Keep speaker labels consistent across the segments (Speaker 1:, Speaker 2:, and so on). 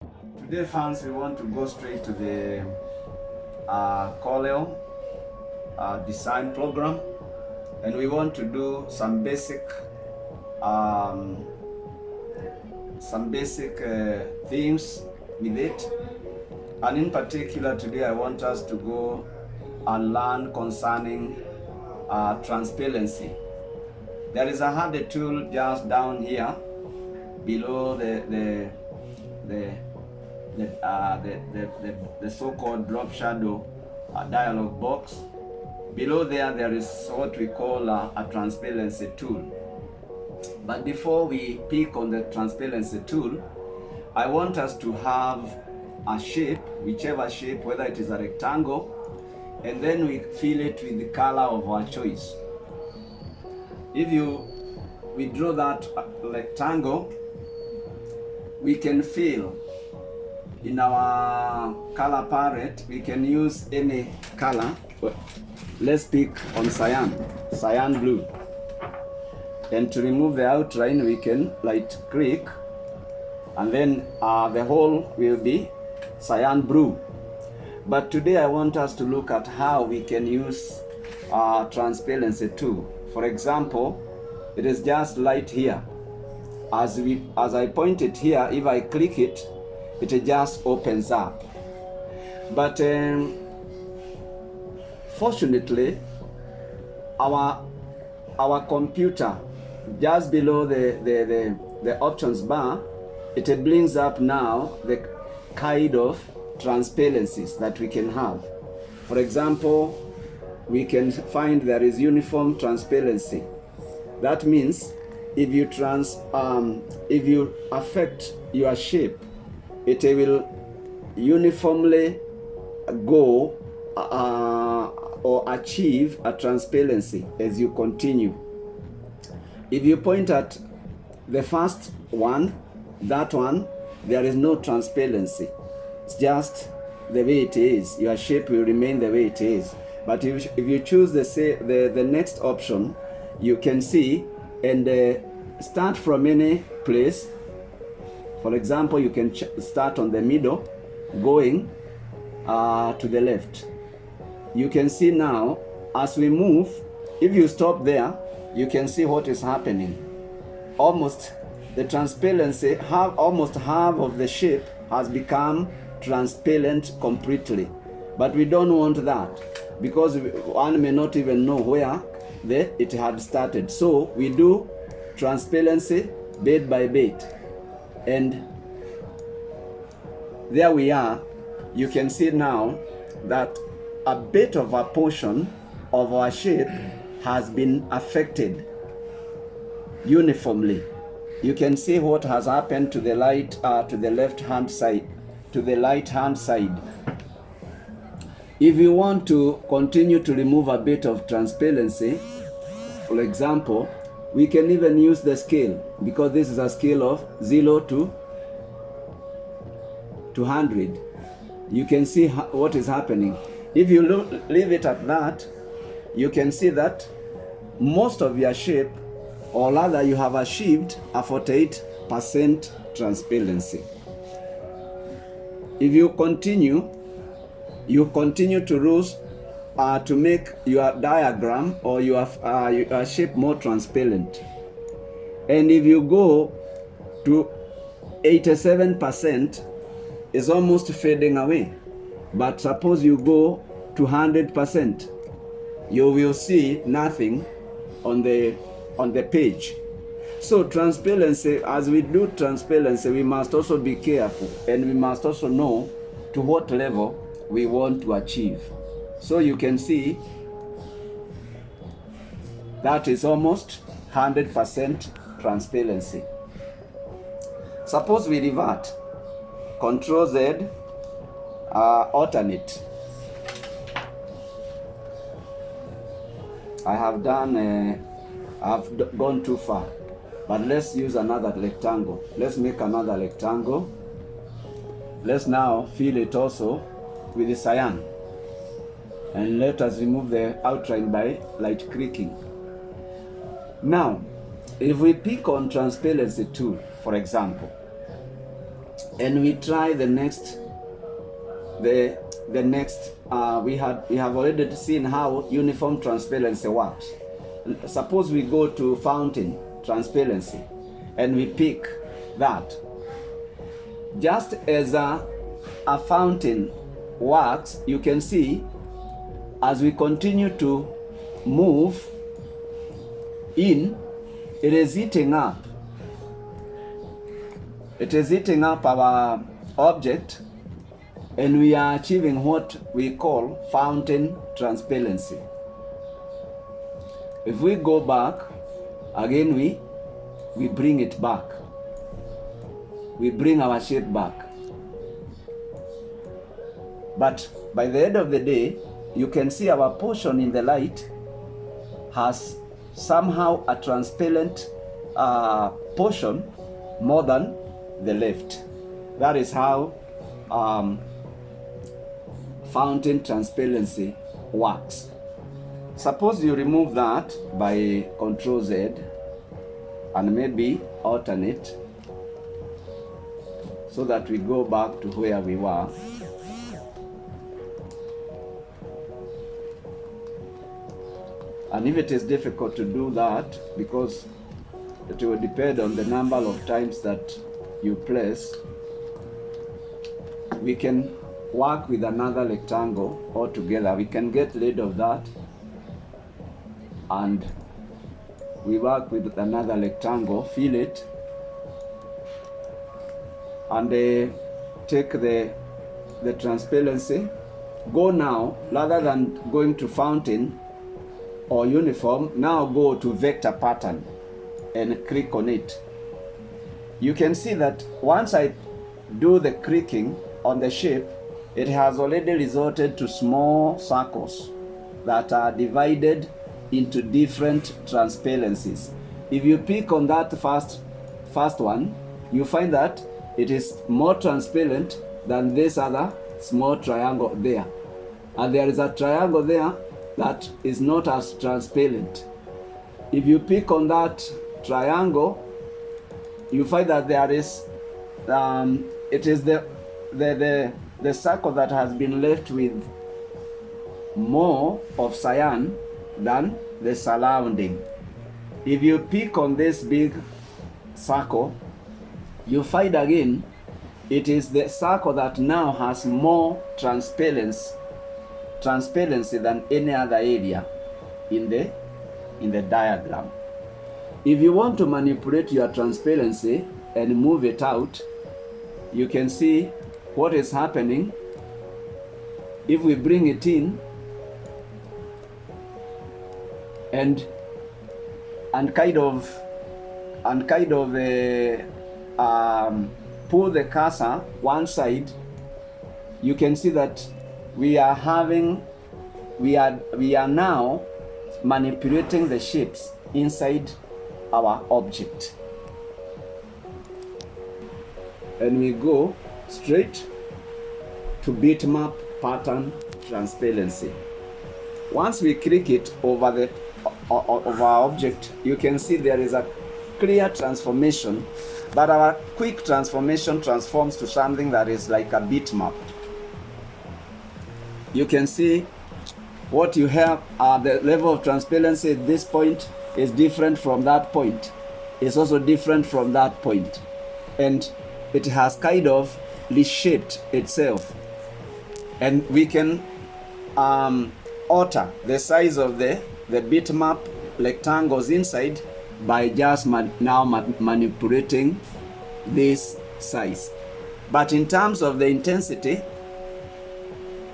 Speaker 1: Today, fans, we want to go straight to the Corel design program, and we want to do some basic themes with it. And in particular, today I want us to go and learn concerning transparency. There is a harder tool just down here below the so-called drop shadow dialog box. Below there is what we call a transparency tool. But before we pick on the transparency tool, I want us to have a shape, whichever shape, whether it is a rectangle, and then we fill it with the color of our choice. If we draw that rectangle, we can fill in our color palette. We can use any color. Let's pick on cyan blue. And to remove the outline, we can right click, and then the whole will be cyan blue. But today I want us to look at how we can use transparency tool. For example, it is just light here. As I point it here, if I click it, it just opens up. But fortunately, our computer, just below the options bar, it brings up now the kind of transparencies that we can have. For example, we can find there is uniform transparency. That means if you affect your shape, it will uniformly go or achieve a transparency as you continue. If you point at the first one, that one, there is no transparency. It's just the way it is. Your shape will remain the way it is. But if you choose the next option, you can see and start from any place. For example, you can start on the middle, going to the left. You can see now, as we move, if you stop there, you can see what is happening. Almost the transparency, almost half of the shape has become transparent completely. But we don't want that, because one may not even know where it had started. So we do transparency bit by bit. And there we are. You can see now that a bit of a portion of our shape has been affected uniformly. You can see what has happened to the left hand side, to the right hand side. If you want to continue to remove a bit of transparency, for example, we can even use the scale, because this is a scale of 0 to 100. You can see what is happening. If you leave it at that, you can see that most of your shape, or rather you have achieved a 48% transparency. If you continue to use to make your diagram or your shape more transparent. And if you go to 87%, it's almost fading away. But suppose you go to 100%, you will see nothing on the page. So transparency, as we do transparency, we must also be careful, and we must also know to what level we want to achieve. So you can see that is almost 100% transparency. Suppose we revert, Control Z, alternate. I have gone too far, but let's use another rectangle. Let's make another rectangle. Let's now fill it also with the cyan, and let us remove the outline by light clicking. Now, if we pick on transparency tool, for example, and we try the next. We have already seen how uniform transparency works. Suppose we go to fountain transparency and we pick that. Just as a fountain works, you can see as we continue to move in, it is heating up. It is heating up our object, and we are achieving what we call fountain transparency. If we go back, again we bring it back. We bring our shape back. But by the end of the day, you can see our portion in the light has somehow a transparent portion more than the left. That is how fountain transparency works. Suppose you remove that by Ctrl Z and maybe alternate so that we go back to where we were. And if it is difficult to do that, because it will depend on the number of times that you place, we can work with another rectangle altogether. We can get rid of that and we work with another rectangle, fill it, and take the transparency. Go now, rather than going to fountain or uniform, now go to vector pattern and click on it. You can see that once I do the clicking on the shape, it has already resulted to small circles that are divided into different transparencies. If you pick on that first one, you find that it is more transparent than this other small triangle there. And there is a triangle there that is not as transparent. If you pick on that triangle, you find that there is it is the circle that has been left with more of cyan than the surrounding. If you pick on this big circle, you find again it is the circle that now has more transparency than any other area in the diagram. If you want to manipulate your transparency and move it out, you can see what is happening. If we bring it in and kind of pull the cursor one side, you can see that we are now manipulating the shapes inside our object. And we go straight to bitmap pattern transparency. Once we click it over our object, you can see there is a clear transformation, but our quick transformation transforms to something that is like a bitmap. You can see what you have, the level of transparency at this point is different from that point. It's also different from that point. And it has kind of reshaped itself. And we can alter the size of the bitmap rectangles inside by just manipulating this size. But in terms of the intensity,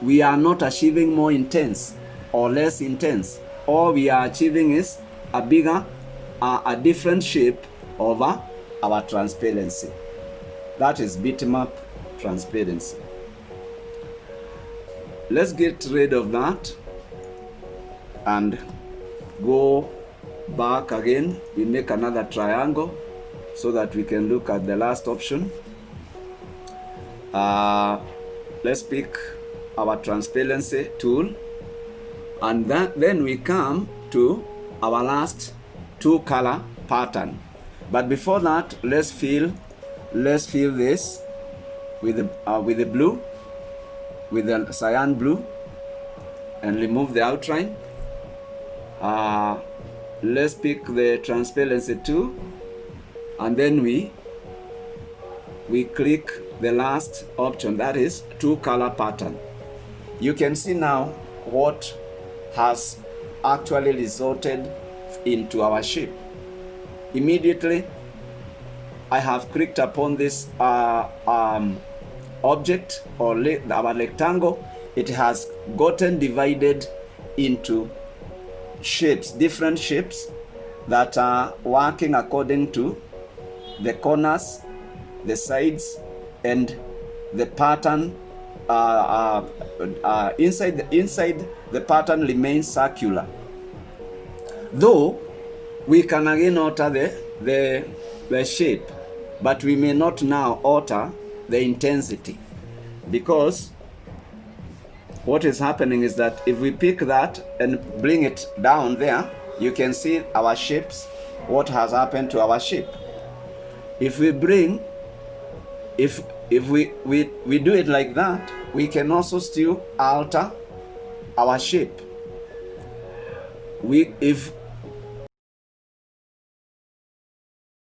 Speaker 1: we are not achieving more intense or less intense. All we are achieving is a different shape over our transparency. That is bitmap transparency. Let's get rid of that and go back again. We make another triangle so that we can look at the last option. Let's pick our transparency tool, and then we come to our last two color pattern. But before that, let's fill this with the blue, with the cyan blue, and remove the outline. Let's pick the transparency tool, and then we click the last option, that is 2-color pattern. You can see now what has actually resulted into our shape. Immediately I have clicked upon this object or our rectangle. It has gotten divided into shapes, different shapes that are working according to the corners, the sides, and the pattern. Inside the pattern remains circular, though we can again alter the shape, but we may not now alter the intensity, because what is happening is that if we pick that and bring it down there, you can see our shapes, what has happened to our shape. If we bring, if we do it like that, we can also still alter our shape. If